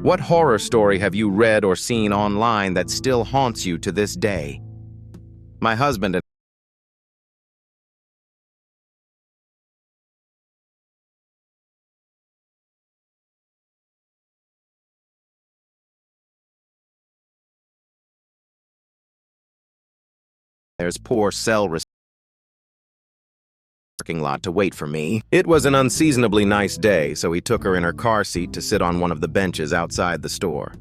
What horror story have you read or seen online that still haunts you to this day? My husband and there's poor cell parking lot to wait for me. It was an unseasonably nice day, so he took her in her car seat to sit on one of the benches outside the store.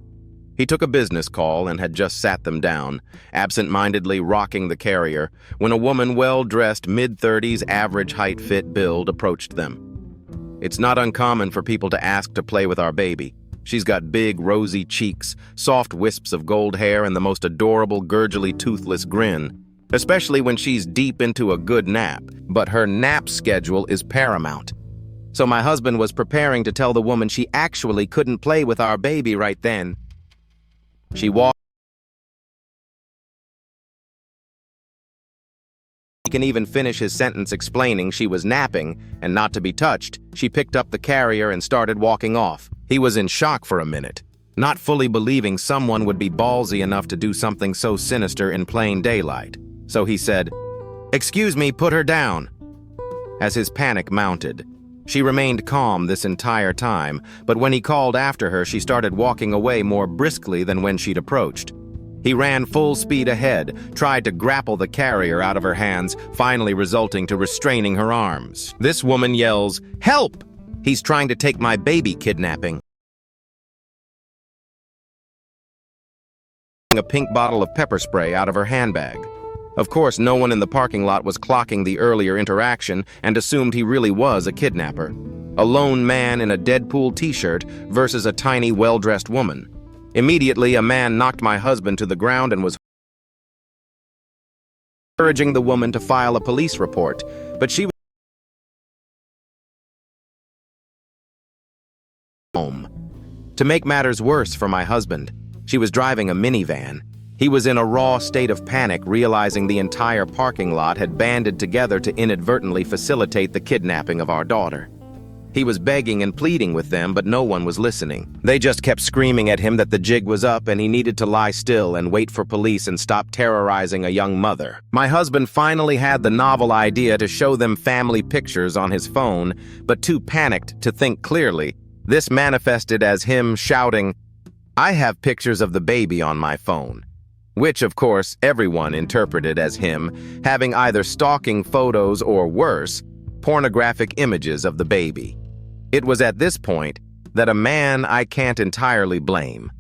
He took a business call and had just sat them down, absent-mindedly rocking the carrier, when a woman well-dressed, mid-30s, average height fit build approached them. It's not uncommon for people to ask to play with our baby. She's got big, rosy cheeks, soft wisps of gold hair, and the most adorable, gurgly, toothless grin, especially when she's deep into a good nap. But her nap schedule is paramount. So my husband was preparing to tell the woman she actually couldn't play with our baby right then. She walked. He can even finish his sentence explaining she was napping and not to be touched. She picked up the carrier and started walking off. He was in shock for a minute, not fully believing someone would be ballsy enough to do something so sinister in plain daylight. So he said, "Excuse me, put her down." As his panic mounted, she remained calm this entire time, but when he called after her, she started walking away more briskly than when she'd approached. He ran full speed ahead, tried to grapple the carrier out of her hands, finally resulting to restraining her arms. This woman yells, "Help! He's trying to take my baby," kidnapping. A pink bottle of pepper spray out of her handbag. Of course, no one in the parking lot was clocking the earlier interaction and assumed he really was a kidnapper. A lone man in a Deadpool t-shirt versus a tiny, well-dressed woman. Immediately, a man knocked my husband to the ground and was urging the woman to file a police report, but she was home. To make matters worse for my husband, she was driving a minivan. He was in a raw state of panic, realizing the entire parking lot had banded together to inadvertently facilitate the kidnapping of our daughter. He was begging and pleading with them, but no one was listening. They just kept screaming at him that the jig was up and he needed to lie still and wait for police and stop terrorizing a young mother. My husband finally had the novel idea to show them family pictures on his phone, but too panicked to think clearly. This manifested as him shouting, "I have pictures of the baby on my phone," which, of course, everyone interpreted as him having either stalking photos or, worse, pornographic images of the baby. It was at this point that a man I can't entirely blame.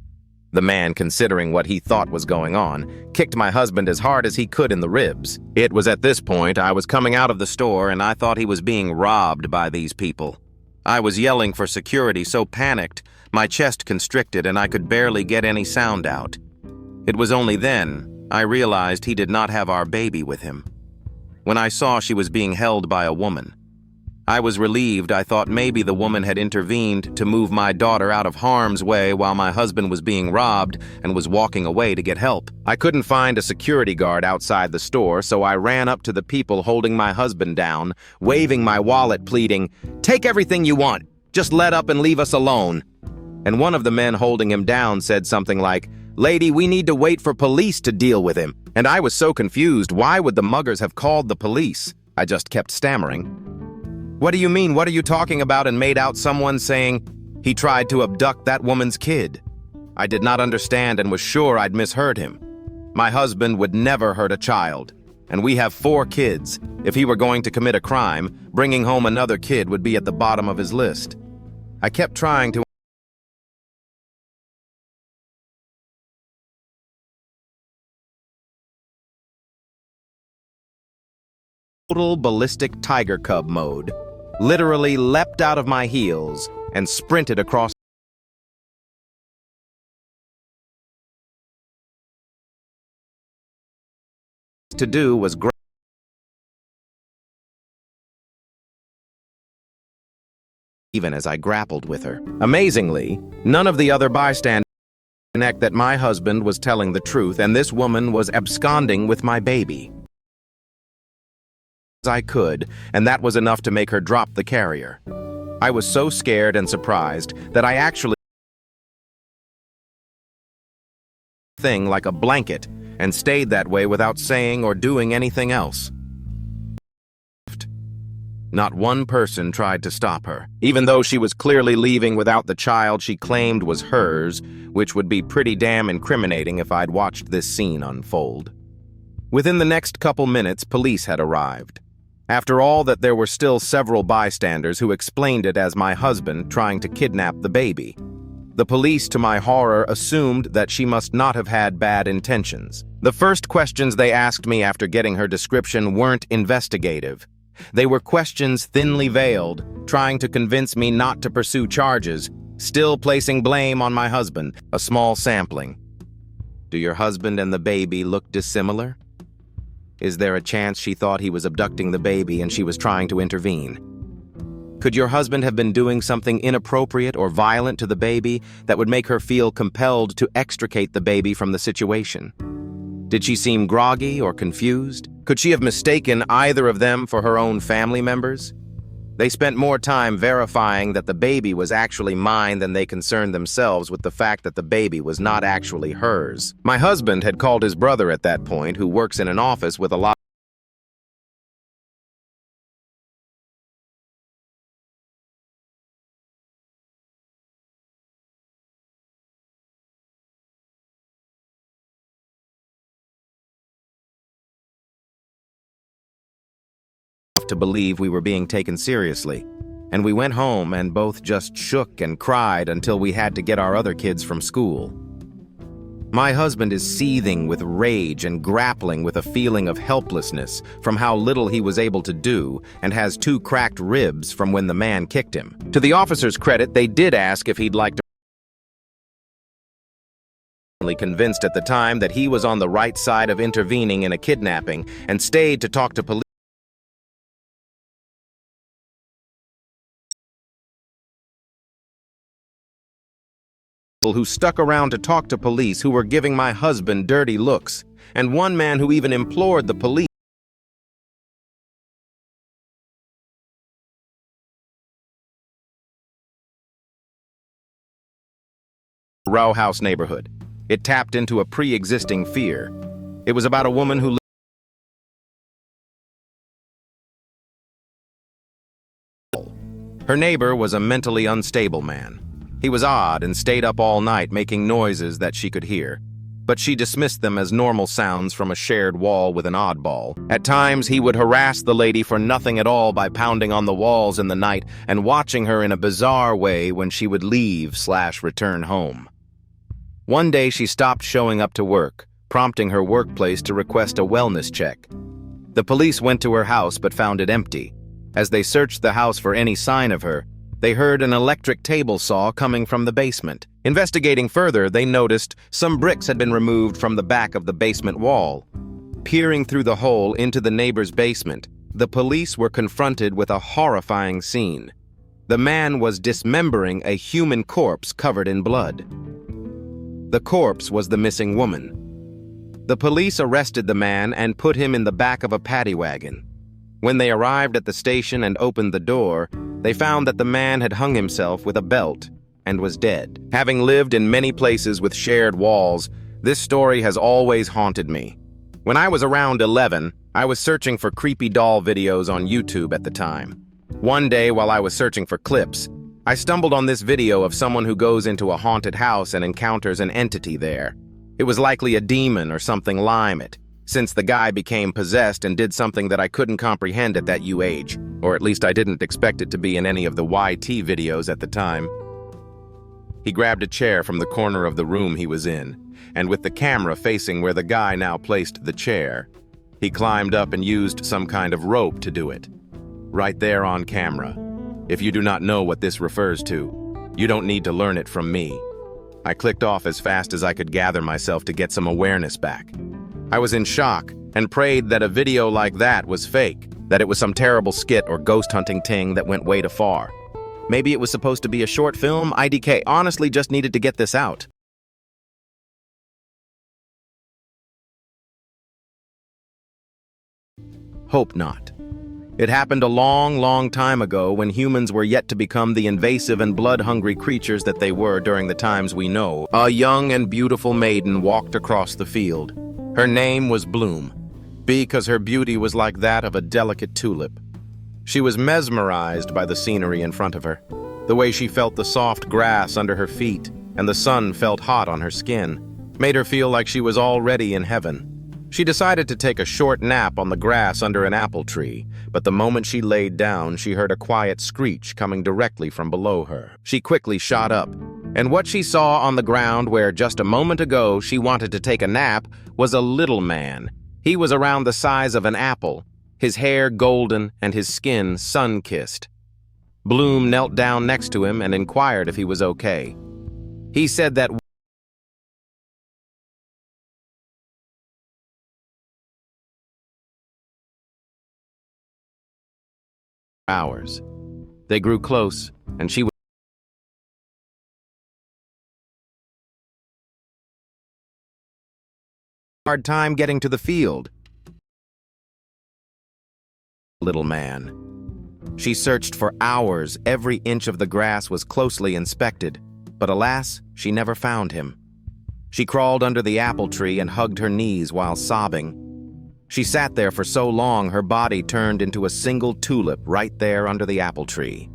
The man, considering what he thought was going on, kicked my husband as hard as he could in the ribs. It was at this point I was coming out of the store and I thought he was being robbed by these people. I was yelling for security, so panicked, my chest constricted and I could barely get any sound out. It was only then I realized he did not have our baby with him. When I saw she was being held by a woman, I was relieved. I thought maybe the woman had intervened to move my daughter out of harm's way while my husband was being robbed and was walking away to get help. I couldn't find a security guard outside the store, so I ran up to the people holding my husband down, waving my wallet, pleading, "Take everything you want, just let up and leave us alone." And one of the men holding him down said something like, "Lady, we need to wait for police to deal with him." And I was so confused. Why would the muggers have called the police? I just kept stammering. "What do you mean? What are you talking about?" and made out someone saying he tried to abduct that woman's kid. I did not understand and was sure I'd misheard him. My husband would never hurt a child, and we have 4 kids. If he were going to commit a crime, bringing home another kid would be at the bottom of his list. I kept trying to total ballistic tiger cub mode, literally leapt out of my heels and sprinted across. To do was even as I grappled with her. Amazingly, none of the other bystanders connect that my husband was telling the truth and this woman was absconding with my baby. I could, and that was enough to make her drop the carrier. I was so scared and surprised that I actually thing like a blanket and stayed that way without saying or doing anything else. Not one person tried to stop her, even though she was clearly leaving without the child she claimed was hers, which would be pretty damn incriminating if I'd watched this scene unfold. Within the next couple minutes, police had arrived. After all that, there were still several bystanders who explained it as my husband trying to kidnap the baby. The police, to my horror, assumed that she must not have had bad intentions. The first questions they asked me after getting her description weren't investigative. They were questions thinly veiled, trying to convince me not to pursue charges, still placing blame on my husband, a small sampling. Do your husband and the baby look dissimilar? Is there a chance she thought he was abducting the baby and she was trying to intervene? Could your husband have been doing something inappropriate or violent to the baby that would make her feel compelled to extricate the baby from the situation? Did she seem groggy or confused? Could she have mistaken either of them for her own family members? They spent more time verifying that the baby was actually mine than they concerned themselves with the fact that the baby was not actually hers. My husband had called his brother at that point, who works in an office with a lot to believe we were being taken seriously, and we went home and both just shook and cried until we had to get our other kids from school. My husband is seething with rage and grappling with a feeling of helplessness from how little he was able to do, and has 2 cracked ribs from when the man kicked him. To the officer's credit, they did ask if he'd like to. Convinced at the time that he was on the right side of intervening in a kidnapping, and stayed to talk to police who stuck around to talk to police who were giving my husband dirty looks, and one man who even implored the police row house neighborhood. It tapped into a pre-existing fear. It was about a woman who her neighbor was a mentally unstable man. He was odd and stayed up all night making noises that she could hear, but she dismissed them as normal sounds from a shared wall with an oddball. At times, he would harass the lady for nothing at all by pounding on the walls in the night and watching her in a bizarre way when she would leave/return home. One day, she stopped showing up to work, prompting her workplace to request a wellness check. The police went to her house but found it empty. As they searched the house for any sign of her, they heard an electric table saw coming from the basement. Investigating further, they noticed some bricks had been removed from the back of the basement wall. Peering through the hole into the neighbor's basement, the police were confronted with a horrifying scene. The man was dismembering a human corpse covered in blood. The corpse was the missing woman. The police arrested the man and put him in the back of a paddy wagon. When they arrived at the station and opened the door, they found that the man had hung himself with a belt and was dead. Having lived in many places with shared walls, this story has always haunted me. When I was around 11, I was searching for creepy doll videos on YouTube at the time. One day, while I was searching for clips, I stumbled on this video of someone who goes into a haunted house and encounters an entity there. It was likely a demon or something limit, since the guy became possessed and did something that I couldn't comprehend at that age, or at least I didn't expect it to be in any of the YT videos at the time. He grabbed a chair from the corner of the room he was in, and with the camera facing where the guy now placed the chair, he climbed up and used some kind of rope to do it. Right there on camera. If you do not know what this refers to, you don't need to learn it from me. I clicked off as fast as I could gather myself to get some awareness back. I was in shock and prayed that a video like that was fake, that it was some terrible skit or ghost hunting ting that went way too far. Maybe it was supposed to be a short film. IDK honestly just needed to get this out. Hope not. It happened a long, long time ago when humans were yet to become the invasive and blood-hungry creatures that they were during the times we know. A young and beautiful maiden walked across the field. Her name was Bloom, because her beauty was like that of a delicate tulip. She was mesmerized by the scenery in front of her, the way she felt the soft grass under her feet and the sun felt hot on her skin, made her feel like she was already in heaven. She decided to take a short nap on the grass under an apple tree, but the moment she laid down, she heard a quiet screech coming directly from below her. She quickly shot up, and what she saw on the ground where just a moment ago she wanted to take a nap was a little man. He was around the size of an apple, his hair golden and his skin sun-kissed. Bloom knelt down next to him and inquired if he was okay. He said that hours. They grew close, and she was a hard time getting to the field. Little man. She searched for hours. Every inch of the grass was closely inspected, but alas, she never found him. She crawled under the apple tree and hugged her knees while sobbing. She sat there for so long her body turned into a single tulip right there under the apple tree.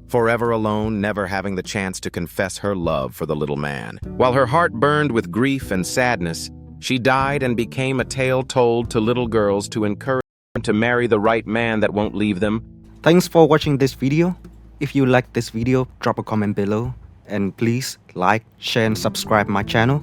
Forever alone, never having the chance to confess her love for the little man. While her heart burned with grief and sadness, she died and became a tale told to little girls to encourage them to marry the right man that won't leave them. Thanks for watching this video. If you like this video, drop a comment below. And please like, share and subscribe my channel.